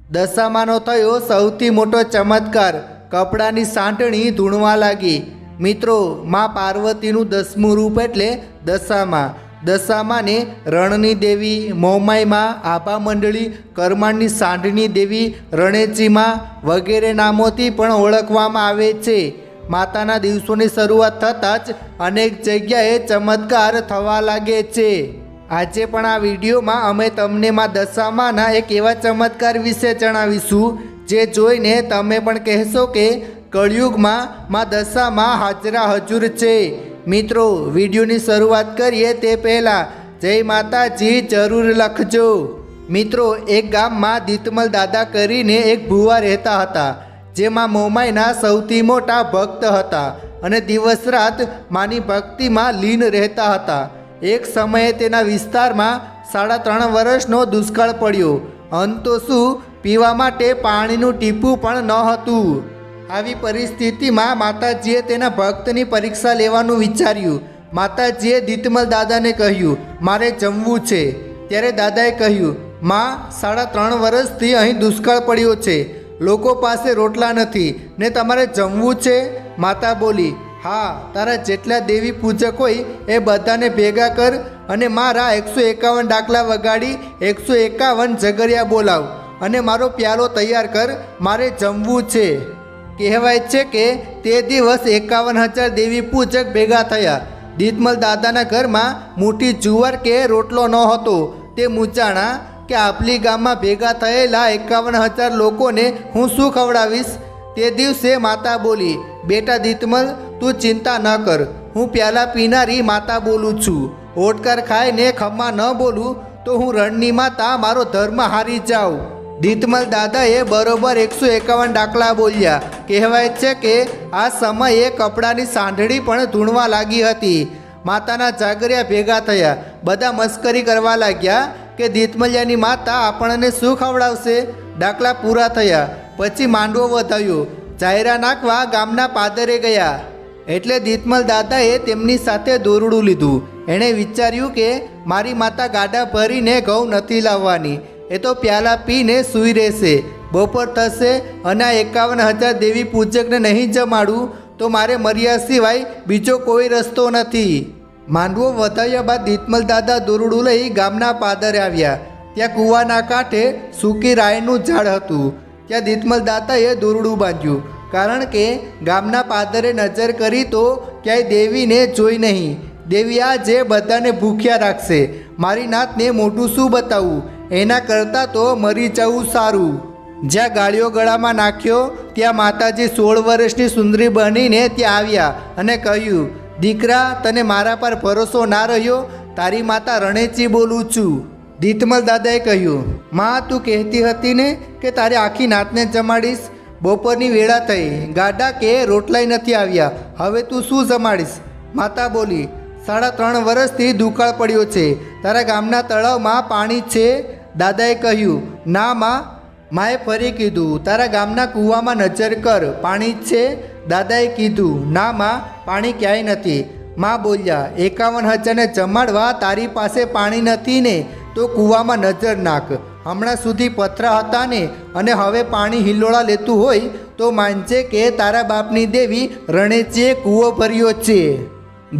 દશામાનો થયો સૌથી મોટો ચમત્કાર, કપડાની સાંટણી ધૂણવા લાગી। મિત્રો, માં પાર્વતીનું 10મું રૂપ એટલે દશામા। દશામાને રણની દેવી, મોમાઈમાં, આભા મંડળી, કરમાળની સાંઢણી દેવી, રણેચીમાં વગેરે નામોથી પણ ઓળખવામાં આવે છે। માતાના દિવસોની શરૂઆત થતાં જ અનેક જગ્યાએ ચમત્કાર થવા લાગે છે। આજે પણ આ વિડીયોમાં અમે તમને માં દશામાના એક એવા ચમત્કાર વિશે જણાવીશું જે જોઈને તમે પણ કહેશો કે કળિયુગમાં માં દશામા હાજરા હજુર છે। મિત્રો, વિડીયોની શરૂઆત કરીએ તે પહેલાં જય માતાજી જરૂર લખજો। મિત્રો, એક ગામમાં દીતમલ દાદા કરીને એક ભુવા રહેતા હતા, જેમાં મોમાઈના સૌથી મોટા ભક્ત હતા અને દિવસ રાત માની ભક્તિમાં લીન રહેતા હતા। એક સમયે તેના વિસ્તારમાં 3.5 વર્ષનો દુષ્કાળ પડ્યો। અંતો શું, પીવા માટે પાણીનું ટીપું પણ ન હતું। આવી પરિસ્થિતિમાં માતાજીએ તેના ભક્તની પરીક્ષા લેવાનું વિચાર્યું। માતાજીએ દીતમલ દાદાને કહ્યું, મારે જમવું છે। ત્યારે દાદાએ કહ્યું, માં, 3.5 વર્ષથી અહીં દુષ્કાળ પડ્યો છે, લોકો પાસે રોટલા નથી ને તમારે જમવું છે? માતા બોલી, હા, તારા જેટલા દેવી પૂજક હોય એ બધાને ભેગા કર અને મારા 151 ડાકલા વગાડી 151 ઝઘડિયા બોલાવ અને મારો પ્યાલો તૈયાર કર, મારે જમવું છે। કહેવાય છે કે તે દિવસ 51,000 દેવી પૂજક ભેગા થયા। દીતમલ દાદાના ઘરમાં મુઠ્ઠી જુવાર કે રોટલો ન હતો। તે મૂંઝાણા કે આપલી ગામમાં ભેગા થયેલા 51,000 લોકોને હું શું ખવડાવીશ? તે દિવસે માતા બોલી, બેટા દીતમલ, તું ચિંતા ન કર, હું પ્યાલા પીનારી માતા બોલું છું। ઓટકાર ખાઈને ખમ્મા ન બોલું તો હું રણની માતા મારો ધર્મ હારી જાઉં। દીતમલ દાદાએ બરોબર 151 ડાકલા બોલ્યા। કહેવાય છે કે આ સમયે કપડાની સાંઢળી પણ ધૂણવા લાગી હતી। માતાના જાગરિયા ભેગા થયા, બધા મસ્કરી કરવા લાગ્યા કે દીતમલિયાની માતા આપણને શું ખવડાવશે? ડાકલા પૂરા થયા પછી માંડવો વધાવ્યો, જાયરા નાખવા ગામના પાદરે ગયા। એટલે દીતમલ દાદાએ તેમની સાથે દોરડું લીધું। એણે વિચાર્યું કે મારી માતા ગાડા ભરીને ઘઉં નથી લાવવાની, એ તો પ્યાલા પીને સૂઈ રહેશે। બપોર થશે અને આ 51,000 દેવી પૂજકને નહીં જમાડું તો મારે મર્યા સિવાય બીજો કોઈ રસ્તો નથી। માંડવો વધાવ્યા બાદ દીતમલ દાદા દોરડું લઈ ગામના પાદરે આવ્યા। ત્યાં કૂવાના કાંઠે સૂકી રાયનું ઝાડ હતું। ત્યાં દીતમલ દાદાએ દોરડું બાંધ્યું, કારણ કે ગામના પાદરે નજર કરી તો ક્યાંય દેવીને જોઈ નહીં। દેવી આજે બધાને ભૂખ્યા રાખશે। મારી નાતને મોઢું શું બતાવું? એના કરતાં તો મરી જવું સારું। જ્યાં ગાળીઓ ગળામાં નાખ્યો ત્યાં માતાજી 16 વર્ષની સુંદરી બનીને ત્યાં આવ્યા અને કહ્યું, દીકરા, તને મારા પર ભરોસો ના રહ્યો? તારી માતા રણેચી બોલું છું। દીતમલ દાદાએ કહ્યું, માં, તું કહેતી હતી ને કે તારી આખી નાતને જમાડીશ? બપોરની વેળા થઈ, ગાડા કે રોટલાય નથી આવ્યા, હવે તું શું જમાડીશ? માતા બોલી, 3.5 વર્ષથી દુકાળ પડ્યો છે, તારા ગામના તળાવમાં પાણી છે? દાદાએ કહ્યું, ના માં। માએ ફરી કીધું, તારા ગામના કૂવામાં નજર કર, પાણી છે? દાદાએ કીધું, ના માં, પાણી ક્યાંય નથી। માં બોલ્યા, 51,000ને જમાડવા તારી પાસે પાણી નથી ને તો કૂવામાં નજર નાખ। હમણાં સુધી પથરા હતા ને, અને હવે પાણી હિલોળા લેતું હોય તો માનજે કે તારા બાપની દેવી રણેચીએ કૂવો ભર્યો છે।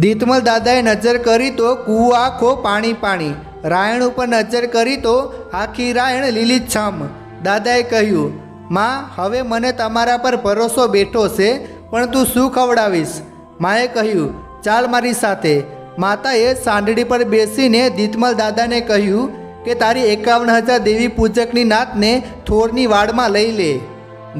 દીતમલ દાદાએ નજર કરી તો કૂવો આખો પાણી પાણી। રાયણ ઉપર નજર કરી તો આખી રાયણ લીલીછમ। દાદાએ કહ્યું, માં, હવે મને તમારા પર ભરોસો બેઠો છે, પણ તું શું ખવડાવીશ? માએ કહ્યું, ચાલ મારી સાથે। માતાએ સાંઢળી પર બેસીને દીતમલ દાદાને કહ્યું કે તારી 51,000 દેવી પૂજકની નાતને થોરની વાડમાં લઈ લે।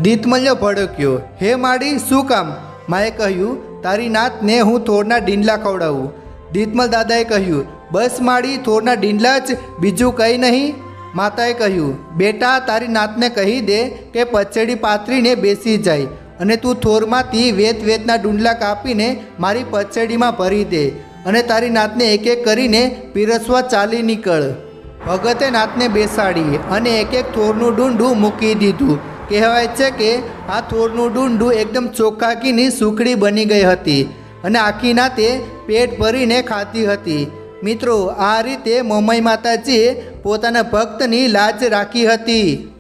દીતમલ્યો ભડક્યો, હે માડી, શું કામ? માએ કહ્યું, તારી નાતને હું થોરના ડીંડલા ખવડાવું। દીતમલ દાદાએ કહ્યું, બસ માડી, થોરના ડીંડલા જ, બીજું કંઈ નહીં? માતાએ કહ્યું, બેટા, તારી નાતને કહી દે કે પછેડી પાથરીને બેસી જાય અને તું થોરમાંથી વેતના ડુંડલા કાપીને મારી પછેડીમાં ભરી દે અને તારી નાતને એક એક કરીને પીરસવા ચાલી નીકળ। ભગતે નાતને બેસાડી અને એક એક થોરનું ડુંડું મૂકી દીધું। કહેવાય છે કે આ થોરનું ડુંડું એકદમ ચોખ્ખાકીની સુખડી બની ગઈ હતી અને આખી નાતે પેટ ભરીને ખાતી હતી। મિત્રો, આ રીતે મોમાઈ માતાજીએ પોતાના ભક્તની લાજ રાખી હતી।